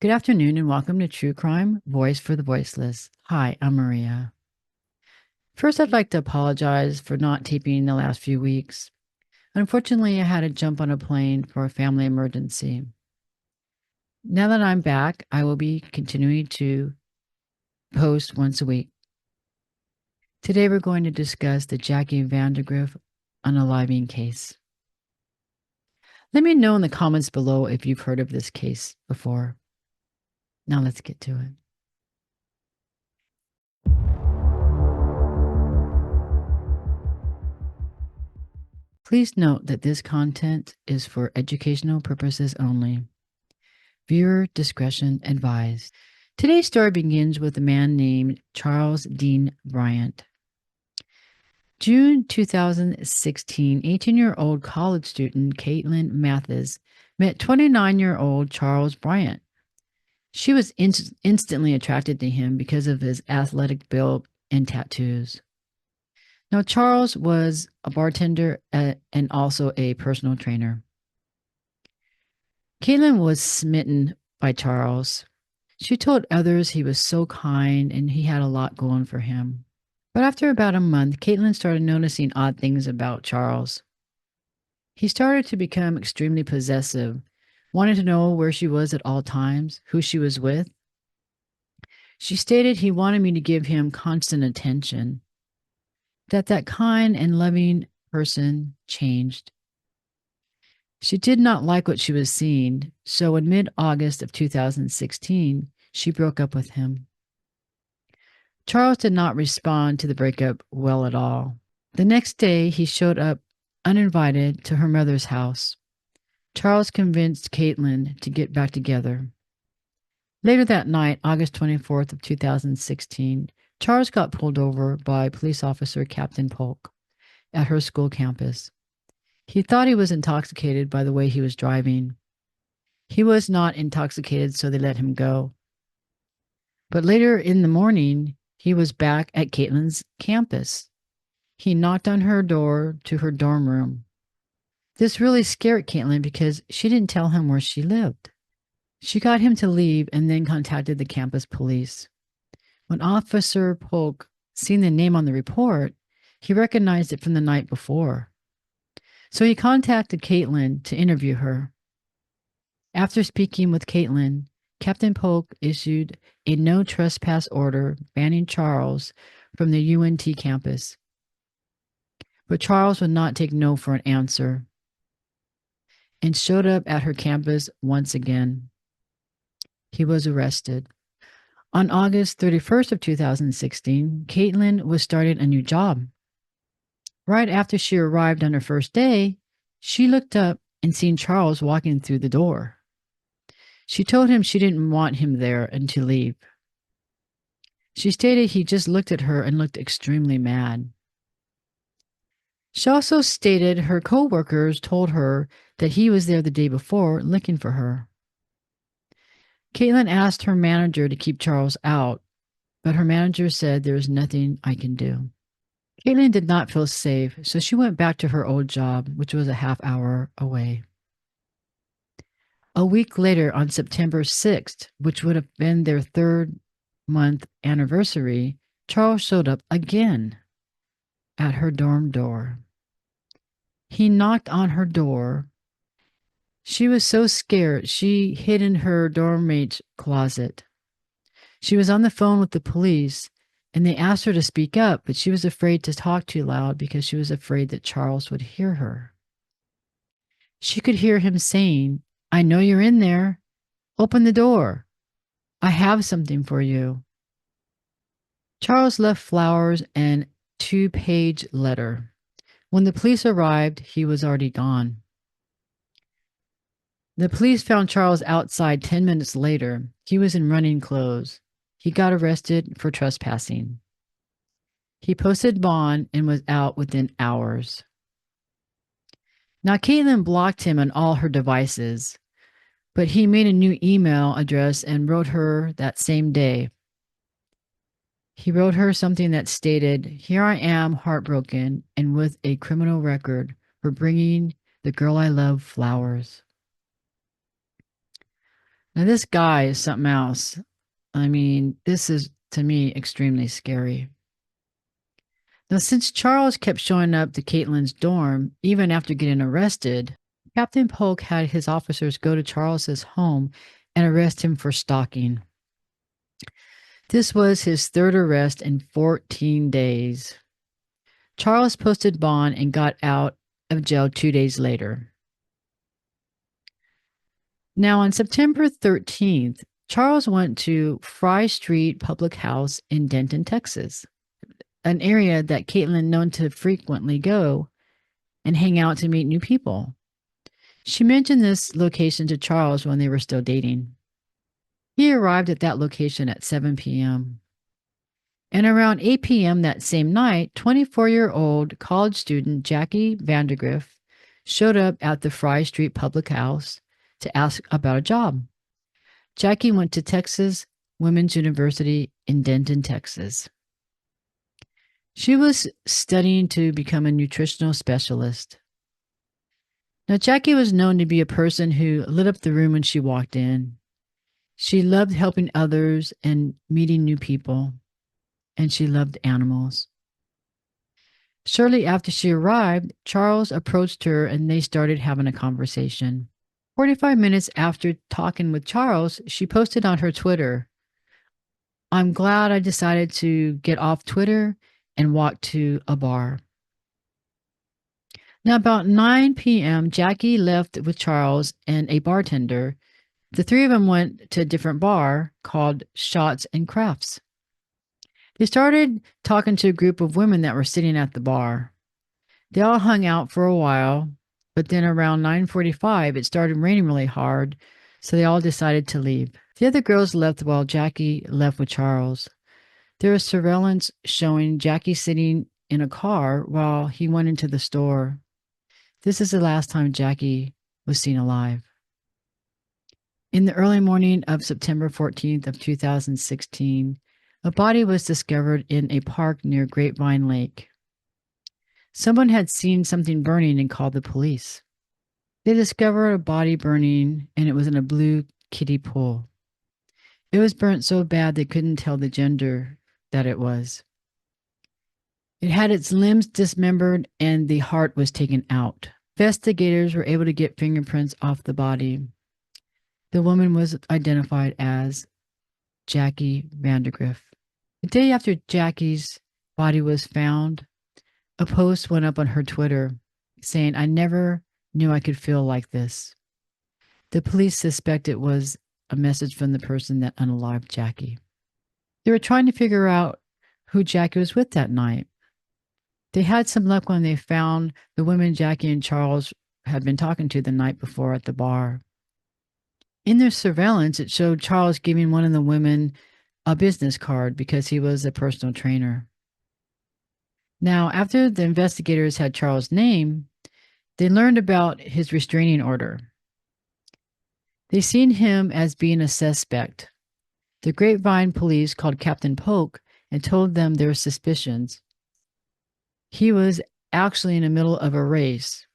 Good afternoon and welcome to True Crime, Voice for the Voiceless. Hi, I'm Maria. First, I'd like to apologize for not taping the last few weeks. Unfortunately, I had to jump on a plane for a family emergency. Now that I'm back, I will be continuing to post once a week. Today, we're going to discuss the Jackie Vandagriff unaliving case. Let me know in the comments below if you've heard of this case before. Now let's get to it. Please note that this content is for educational purposes only. Viewer discretion advised. Today's story begins with a man named Charles Dean Bryant. June 2016, 18-year-old college student Caitlin Mathis met 29-year-old Charles Bryant. She was instantly attracted to him because of his athletic build and tattoos. Now, Charles was a bartender and also a personal trainer. Caitlin was smitten by Charles. She told others he was so kind and he had a lot going for him. But after about a month, Caitlin started noticing odd things about Charles. He started to become extremely possessive, wanted to know where she was at all times, who she was with. She stated he wanted me to give him constant attention, that kind and loving person changed. She did not like what she was seeing, so in mid-August of 2016, she broke up with him. Charles did not respond to the breakup well at all. The next day, he showed up uninvited to her mother's house. Charles convinced Caitlin to get back together. Later that night, August 24th of 2016, Charles got pulled over by police officer Captain Polk at her school campus. He thought he was intoxicated by the way he was driving. He was not intoxicated, so they let him go. But later in the morning, he was back at Caitlin's campus. He knocked on her door to her dorm room. This really scared Caitlin because she didn't tell him where she lived. She got him to leave and then contacted the campus police. When Officer Polk seen the name on the report, he recognized it from the night before. So he contacted Caitlin to interview her. After speaking with Caitlin, Captain Polk issued a no trespass order banning Charles from the UNT campus. But Charles would not take no for an answer and showed up at her campus once again. He was arrested. On August 31st of 2016, Caitlin was starting a new job. Right after she arrived on her first day, she looked up and seen Charles walking through the door. She told him she didn't want him there and to leave. She stated he just looked at her and looked extremely mad. She also stated her co-workers told her that he was there the day before looking for her. Caitlin asked her manager to keep Charles out, but her manager said there is nothing I can do. Caitlin did not feel safe, so she went back to her old job, which was a half hour away. A week later, on September 6th, which would have been their 3rd-month anniversary, Charles showed up again at her dorm door. He knocked on her door. She was so scared, she hid in her dorm mate's closet. She was on the phone with the police, and they asked her to speak up, but she was afraid to talk too loud because she was afraid that Charles would hear her. She could hear him saying, "I know you're in there. Open the door. I have something for you." Charles left flowers and 2-page letter. When the police arrived, he was already gone. The police found Charles outside 10 minutes later. He was in running clothes. He got arrested for trespassing. He posted bond and was out within hours. Now, Caitlin blocked him on all her devices, but he made a new email address and wrote her that same day. He wrote her something that stated, "Here I am, heartbroken and with a criminal record for bringing the girl I love flowers." Now, this guy is something else. I mean, this is, to me, extremely scary. Now, since Charles kept showing up to Caitlin's dorm, even after getting arrested, Captain Polk had his officers go to Charles's home and arrest him for stalking. This was his third arrest in 14 days. Charles posted bond and got out of jail 2 days later. Now, on September 13th, Charles went to Fry Street Public House in Denton, Texas, an area that Caitlin known to frequently go and hang out to meet new people. She mentioned this location to Charles when they were still dating. He arrived at that location at 7 p.m. And around 8 p.m. that same night, 24-year-old college student Jackie Vandagriff showed up at the Fry Street Public House to ask about a job. Jackie went to Texas Women's University in Denton, Texas. She was studying to become a nutritional specialist. Now, Jackie was known to be a person who lit up the room when she walked in. She loved helping others and meeting new people, and she loved animals. Shortly after she arrived, Charles approached her and they started having a conversation. 45 minutes after talking with Charles, she posted on her Twitter, "I'm glad I decided to get off Twitter and walk to a bar." Now, about 9 p.m., Jackie left with Charles and a bartender. The three of them went to a different bar called Shots and Crafts. They started talking to a group of women that were sitting at the bar. They all hung out for a while, but then around 9:45, it started raining really hard, so they all decided to leave. The other girls left while Jackie left with Charles. There was surveillance showing Jackie sitting in a car while he went into the store. This is the last time Jackie was seen alive. In the early morning of September 14th of 2016, a body was discovered in a park near Grapevine Lake. Someone had seen something burning and called the police. They discovered a body burning, and it was in a blue kiddie pool. It was burnt so bad they couldn't tell the gender that it was. It had its limbs dismembered and the heart was taken out. Investigators were able to get fingerprints off the body. The woman was identified as Jackie Vandagriff. The day after Jackie's body was found, a post went up on her Twitter saying, "I never knew I could feel like this." The police suspect it was a message from the person that unalived Jackie. They were trying to figure out who Jackie was with that night. They had some luck when they found the women Jackie and Charles had been talking to the night before at the bar. In their surveillance, it showed Charles giving one of the women a business card because he was a personal trainer. Now, after the investigators had Charles' name, they learned about his restraining order. They seen him as being a suspect. The Grapevine police called Captain Polk and told them their suspicions. He was actually in the middle of a race.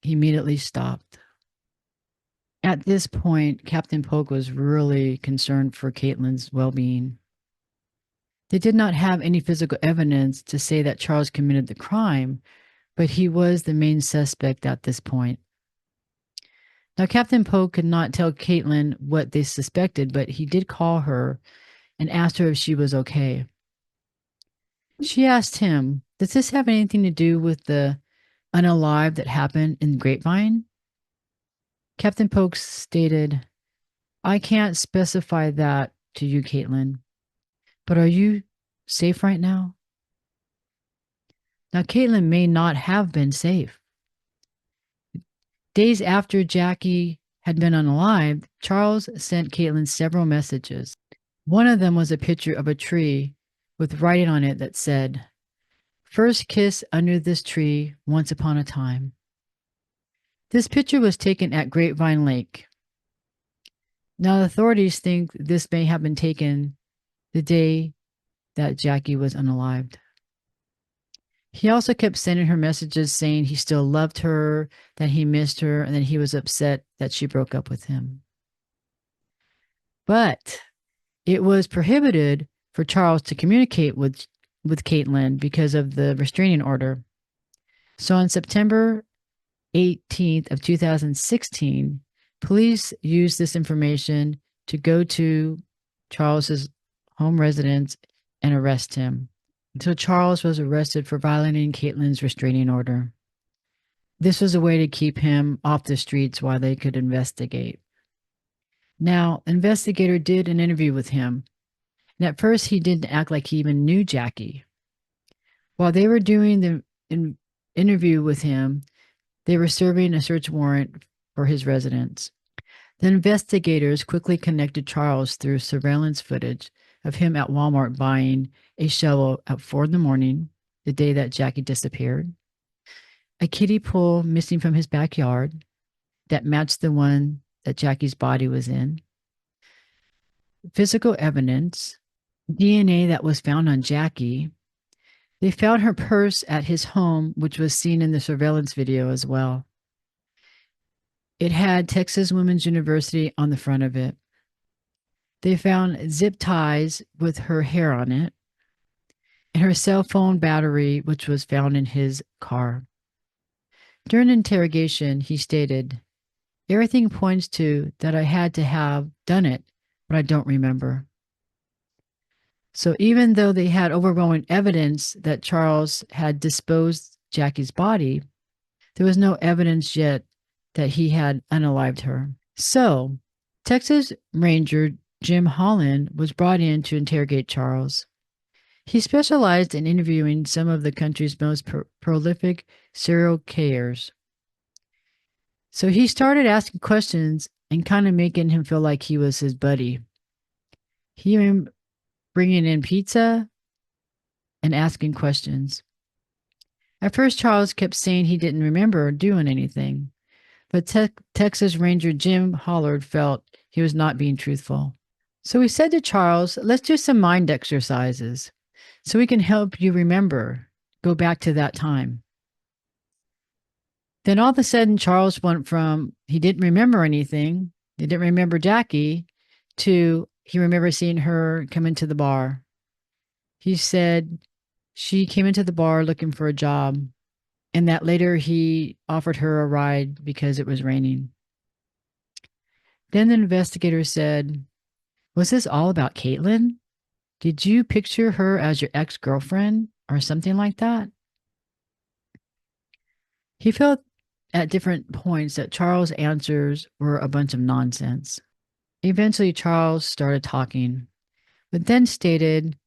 He immediately stopped. At this point, Captain Polk was really concerned for Caitlin's well-being. They did not have any physical evidence to say that Charles committed the crime, but he was the main suspect at this point. Now, Captain Polk could not tell Caitlin what they suspected, but he did call her and asked her if she was okay. She asked him, "Does this have anything to do with the unalive that happened in Grapevine?" Captain Polk stated, "I can't specify that to you, Caitlin, but are you safe right now?" Now, Caitlin may not have been safe. Days after Jackie had been unalived, Charles sent Caitlin several messages. One of them was a picture of a tree with writing on it that said, "First kiss under this tree once upon a time." This picture was taken at Grapevine Lake. Now, the authorities think this may have been taken the day that Jackie was unalived. He also kept sending her messages saying he still loved her, that he missed her, and that he was upset that she broke up with him. But it was prohibited for Charles to communicate with Caitlin because of the restraining order. So on September 18th of 2016, police used this information to go to Charles's home residence and arrest him. So Charles was arrested for violating Caitlin's restraining order. This was a way to keep him off the streets while they could investigate. Now, investigator did an interview with him, and at first he didn't act like he even knew Jackie. While they were doing the interview with him, they were serving a search warrant for his residence. The investigators quickly connected Charles through surveillance footage of him at Walmart buying a shovel at 4 a.m, the day that Jackie disappeared, a kiddie pool missing from his backyard that matched the one that Jackie's body was in, physical evidence, DNA that was found on Jackie. They found her purse at his home, which was seen in the surveillance video as well. It had Texas Women's University on the front of it. They found zip ties with her hair on it, and her cell phone battery, which was found in his car. During interrogation, he stated, "Everything points to that I had to have done it, but I don't remember." So even though they had overwhelming evidence that Charles had disposed Jackie's body, there was no evidence yet that he had unalived her. So Texas Ranger Jim Holland was brought in to interrogate Charles. He specialized in interviewing some of the country's most prolific serial killers. So he started asking questions and kind of making him feel like he was his buddy. He even bringing in pizza and asking questions. At first, Charles kept saying he didn't remember doing anything, but Texas Ranger Jim Hollard felt he was not being truthful. So he said to Charles, "Let's do some mind exercises so we can help you remember, go back to that time." Then all of a sudden, Charles went from he didn't remember anything, he didn't remember Jackie, to he remembered seeing her come into the bar. He said she came into the bar looking for a job, and that later he offered her a ride because it was raining. Then the investigator said, "Was this all about Caitlin? Did you picture her as your ex-girlfriend or something like that?" He felt at different points that Charles' answers were a bunch of nonsense. Eventually, Charles started talking, but then stated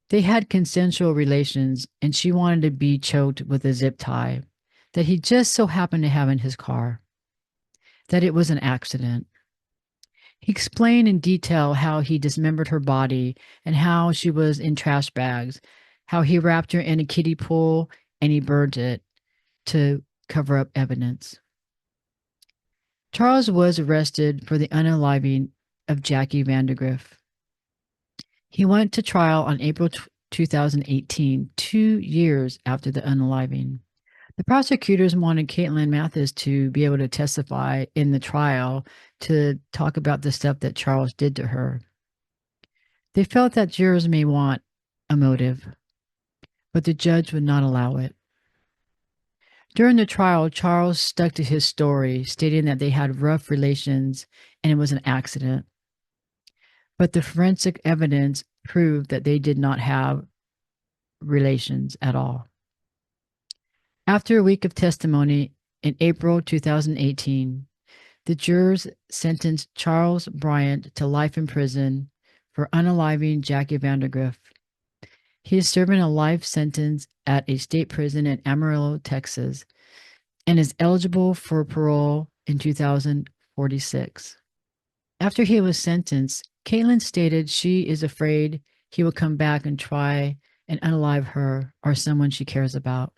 they had consensual relations and she wanted to be choked with a zip tie that he just so happened to have in his car, that it was an accident. He explained in detail how he dismembered her body and how she was in trash bags, how he wrapped her in a kiddie pool and he burned it to cover up evidence. Charles was arrested for the unaliving of Jackie Vandagriff. He went to trial on April 2018, 2 years after the unaliving. The prosecutors wanted Caitlin Mathis to be able to testify in the trial to talk about the stuff that Charles did to her. They felt that jurors may want a motive, but the judge would not allow it. During the trial, Charles stuck to his story, stating that they had rough relations and it was an accident. But the forensic evidence proved that they did not have relations at all. After a week of testimony in April 2018, the jurors sentenced Charles Bryant to life in prison for unaliving Jackie Vandagriff. He is serving a life sentence at a state prison in Amarillo, Texas, and is eligible for parole in 2046. After he was sentenced, Caitlin stated she is afraid he will come back and try and unalive her or someone she cares about.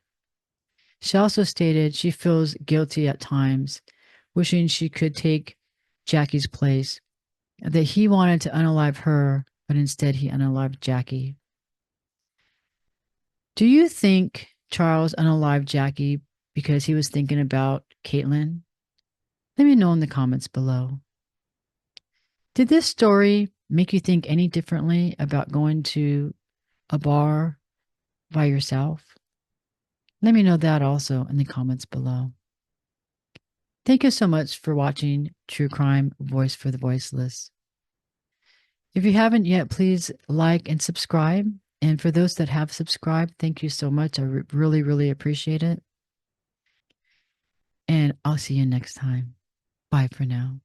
She also stated she feels guilty at times, wishing she could take Jackie's place, that he wanted to unalive her, but instead he unalived Jackie. Do you think Charles unalived Jackie because he was thinking about Caitlin? Let me know in the comments below. Did this story make you think any differently about going to a bar by yourself? Let me know that also in the comments below. Thank you so much for watching True Crime Voice for the Voiceless. If you haven't yet, please like and subscribe. And for those that have subscribed, thank you so much. I really, really appreciate it. And I'll see you next time. Bye for now.